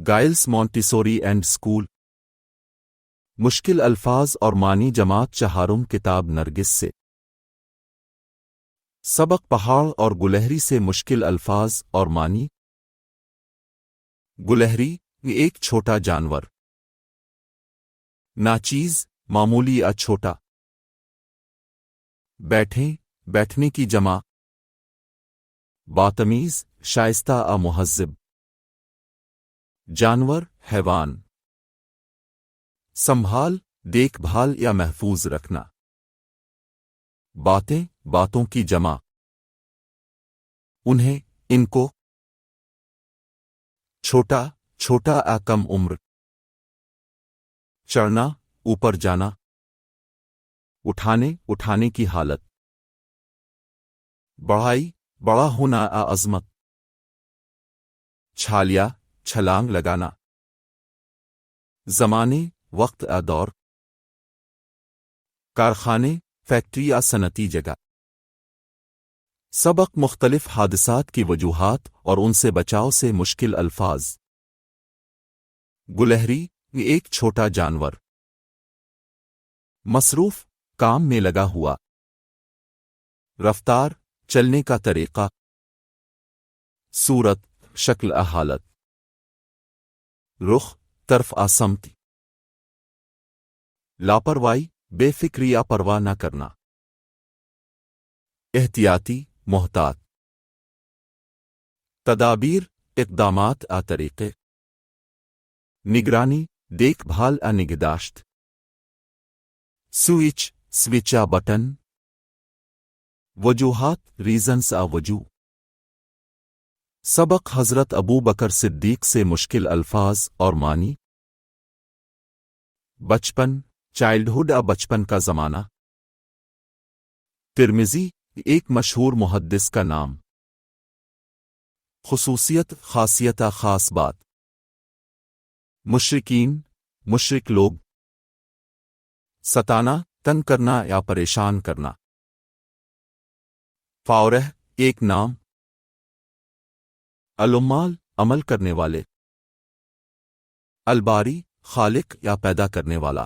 گائلس Montessori and school. مشکل الفاظ اور معنی جماعت چہارم کتاب نرگس سے. سبق پہاڑ اور گلہری سے مشکل الفاظ اور معنی. گلہری ایک چھوٹا جانور. ناچیز معمولی یا چھوٹا. بیٹھیں بیٹھنے کی جمع. باتمیز شائستہ آ مہذب. جانور حیوان. سنبھال دیکھ بھال یا محفوظ رکھنا. باتیں باتوں کی جمع. انہیں ان کو. چھوٹا چھوٹا آ کم عمر. چڑھنا اوپر جانا. اٹھانے کی حالت. بڑھائی بڑا ہونا آ عظمت. چھالیا چھلانگ لگانا. زمانے وقت آ دور. کارخانے فیکٹری یا صنعتی جگہ. سبق مختلف حادثات کی وجوہات اور ان سے بچاؤ سے مشکل الفاظ. گلہری ایک چھوٹا جانور. مصروف کام میں لگا ہوا. رفتار چلنے کا طریقہ. صورت شکل آ حالت. رخ طرف آ سمت. لاپرواہی بے فکری یا پرواہ نہ کرنا. احتیاطی محتاط. تدابیر اقدامات آ طریقے. نگرانی دیکھ بھال آ نگہداشت. سوئچ سوئچ آ بٹن. وجوہات ریزنز آ وجوہ. سبق حضرت ابو بکر صدیق سے مشکل الفاظ اور معنی. بچپن چائلڈہڈ آ بچپن کا زمانہ. ترمذی ایک مشہور محدث کا نام. خصوصیت خاصیت آ خاص بات. مشرکین مشرک لوگ. ستانا تنگ کرنا یا پریشان کرنا. فاورہ ایک نام. العمال عمل کرنے والے. الباری خالق یا پیدا کرنے والا.